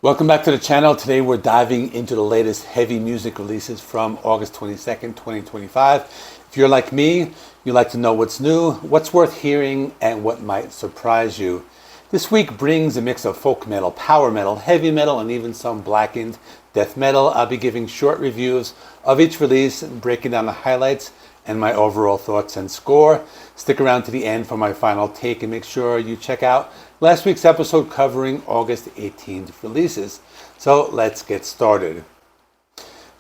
Welcome back to the channel. Today we're diving into the latest heavy music releases from August 22nd, 2025. If you're like me, you like to know what's new, what's worth hearing, and what might surprise you. This week brings a mix of folk metal, power metal, heavy metal, and even some blackened death metal. I'll be giving short reviews of each release, breaking down the highlights and my overall thoughts and score. Stick around to the end for my final take and make sure you check out last week's episode covering August 18th releases. So let's get started.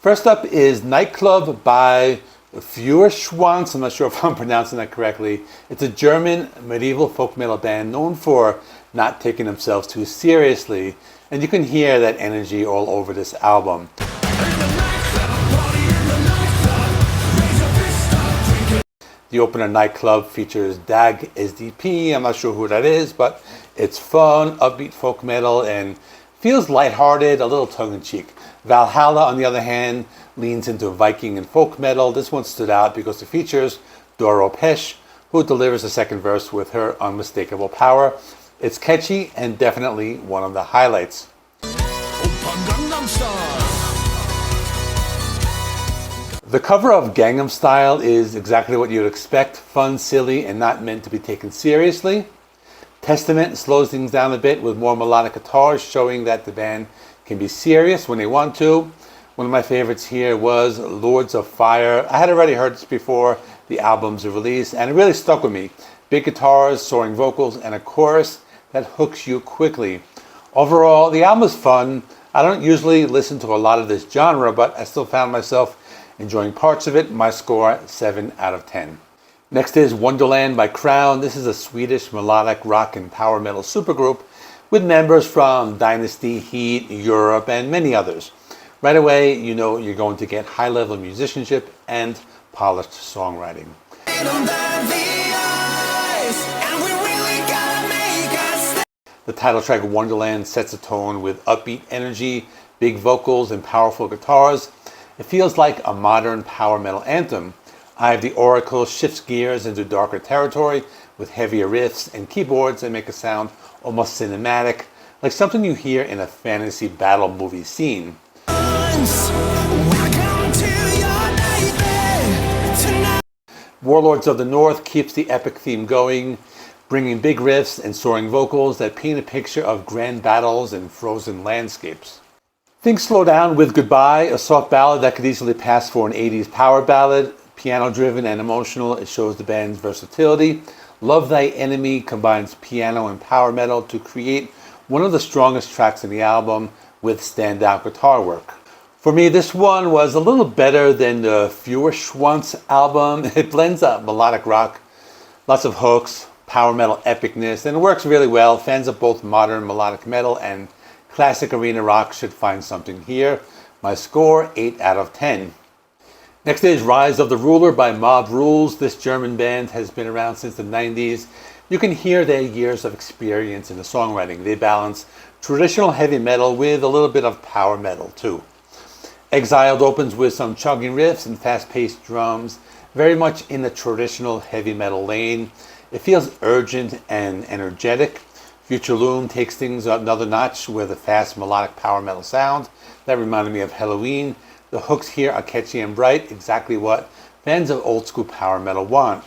First up is Knightclub by Feuerschwanz. I'm not sure if I'm pronouncing that correctly. It's a German medieval folk metal band known for not taking themselves too seriously. And you can hear that energy all over this album. The opener, Knightclub, features Dag SDP. I'm not sure who that is, but it's fun, upbeat folk metal, and feels lighthearted, a little tongue-in-cheek. Valhalla, on the other hand, leans into Viking and folk metal. This one stood out because it features Doro Pesch, who delivers the second verse with her unmistakable power. It's catchy and definitely one of the highlights. The cover of Gangnam Style is exactly what you'd expect, fun, silly, and not meant to be taken seriously. Testament slows things down a bit with more melodic guitars, showing that the band can be serious when they want to. One of my favorites here was Lords of Fire. I had already heard this before the album's release, and it really stuck with me. Big guitars, soaring vocals, and a chorus that hooks you quickly. Overall, the album is fun. I don't usually listen to a lot of this genre, but I still found myself enjoying parts of it. My score, 7 out of 10. Next is Wonderland by Crowne. This is a Swedish melodic rock and power metal supergroup with members from Dynasty, Heat, Europe, and many others. Right away, you know you're going to get high-level musicianship and polished songwriting. The title track Wonderland sets a tone with upbeat energy, big vocals, and powerful guitars. It feels like a modern power metal anthem. Eye of the Oracle shifts gears into darker territory with heavier riffs and keyboards that make it sound almost cinematic, like something you hear in a fantasy battle movie scene. Warlords of the North keeps the epic theme going, bringing big riffs and soaring vocals that paint a picture of grand battles and frozen landscapes. Things slow down with Goodbye, a soft ballad that could easily pass for an 80s power ballad. Piano-driven and emotional, it shows the band's versatility. Love Thy Enemy combines piano and power metal to create one of the strongest tracks in the album with standout guitar work. For me, this one was a little better than the Feuerschwanz album. It blends up melodic rock, lots of hooks, power metal epicness, and it works really well. Fans of both modern melodic metal and classic arena rock should find something here. My score, 8 out of 10. Next is Rise of the Ruler by Mob Rules. This German band has been around since the 90s. You can hear their years of experience in the songwriting. They balance traditional heavy metal with a little bit of power metal too. Exiled opens with some chugging riffs and fast-paced drums, very much in the traditional heavy metal lane. It feels urgent and energetic. Future Loom takes things another notch with a fast melodic power metal sound. That reminded me of Halloween. The hooks here are catchy and bright, exactly what fans of old school power metal want.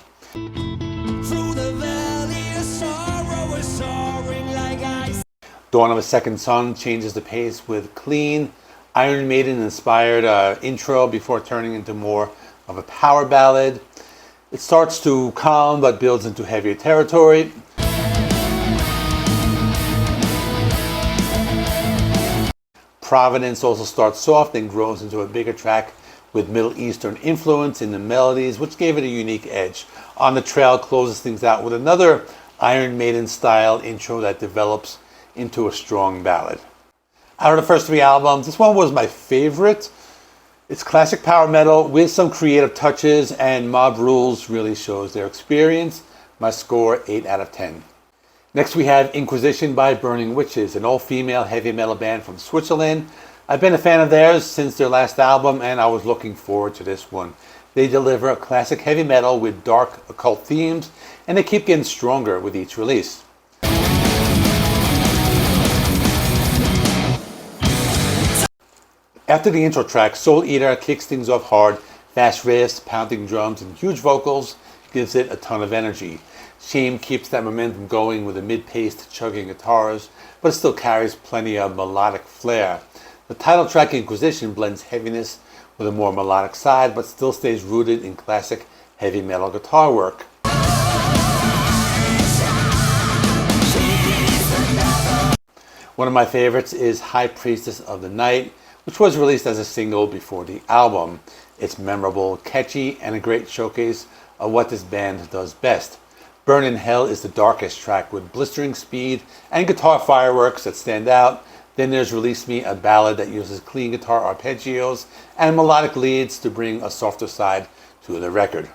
Dawn of a Second Sun changes the pace with clean, Iron Maiden inspired intro before turning into more of a power ballad. It starts to calm but builds into heavier territory. Providence also starts soft and grows into a bigger track with Middle Eastern influence in the melodies, which gave it a unique edge. On the Trail closes things out with another Iron Maiden style intro that develops into a strong ballad. Out of the first three albums, this one was my favorite. It's classic power metal with some creative touches, and Mob Rules really shows their experience. My score, 8 out of 10. Next we have Inquisition by Burning Witches, an all-female heavy metal band from Switzerland. I've been a fan of theirs since their last album, and I was looking forward to this one. They deliver a classic heavy metal with dark occult themes, and they keep getting stronger with each release. After the intro track, Soul Eater kicks things off hard. Fast riffs, pounding drums, and huge vocals gives it a ton of energy. Shame keeps that momentum going with the mid-paced chugging guitars, but it still carries plenty of melodic flair. The title track, Inquisition, blends heaviness with a more melodic side, but still stays rooted in classic heavy metal guitar work. One of my favorites is High Priestess of the Night, which was released as a single before the album. It's memorable, catchy, and a great showcase of what this band does best. Burn in Hell is the darkest track with blistering speed and guitar fireworks that stand out. Then there's Release Me, a ballad that uses clean guitar arpeggios and melodic leads to bring a softer side to the record.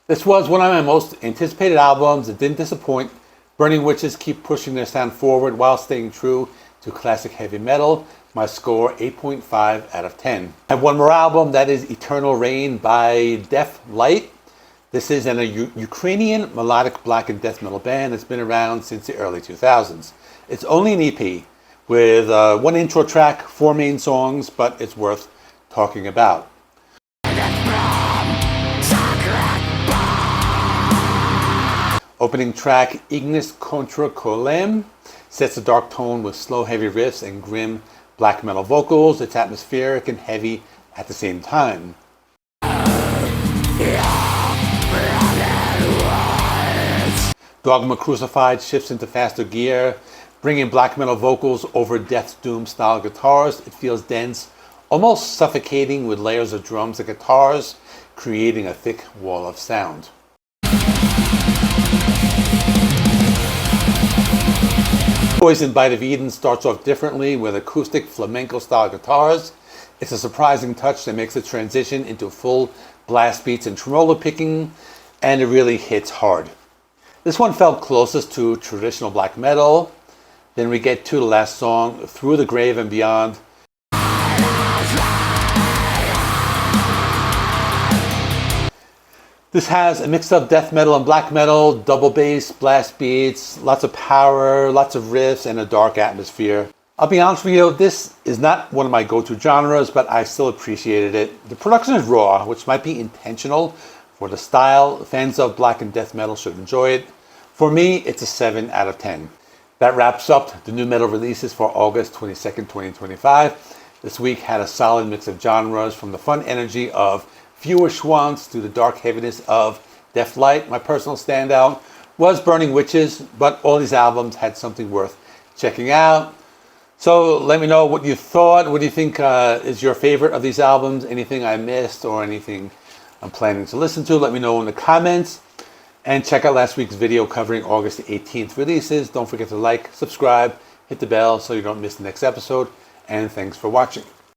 This was one of my most anticipated albums. It didn't disappoint. Burning Witches keep pushing their sound forward while staying true to classic heavy metal. My score, 8.5 out of 10. I have one more album, that is Eternal Rain by DEFLIGHT. This is a Ukrainian melodic blackened death metal band that's been around since the early 2000s. It's only an EP with one intro track, 4 main songs, but it's worth talking about. Opening track, Ignis Contra Colem, sets a dark tone with slow heavy riffs and grim black metal vocals. It's atmospheric and heavy at the same time. Dogma Crucified shifts into faster gear, bringing black metal vocals over Death's Doom style guitars. It feels dense, almost suffocating with layers of drums and guitars, creating a thick wall of sound. Poison Bite of Eden starts off differently with acoustic flamenco style guitars. It's a surprising touch that makes the transition into full blast beats and tremolo picking, and it really hits hard. This one felt closest to traditional black metal. Then we get to the last song, Through the Grave and Beyond. This has a mix of death metal and black metal, double bass, blast beats, lots of power, lots of riffs, and a dark atmosphere. I'll be honest with you, this is not one of my go-to genres, but I still appreciated it. The production is raw, which might be intentional for the style. Fans of black and death metal should enjoy it. For me, it's a 7 out of 10. That wraps up the new metal releases for August 22nd, 2025. This week had a solid mix of genres, from the fun energy of Feuerschwanz to the dark heaviness of DEFLIGHT. My personal standout was Burning Witches, but all these albums had something worth checking out. So let me know what you thought. What do you think is your favorite of these albums? Anything I missed or anything I'm planning to listen to? Let me know in the comments. And check out last week's video covering August 18th releases. Don't forget to like, subscribe, hit the bell so you don't miss the next episode. And thanks for watching.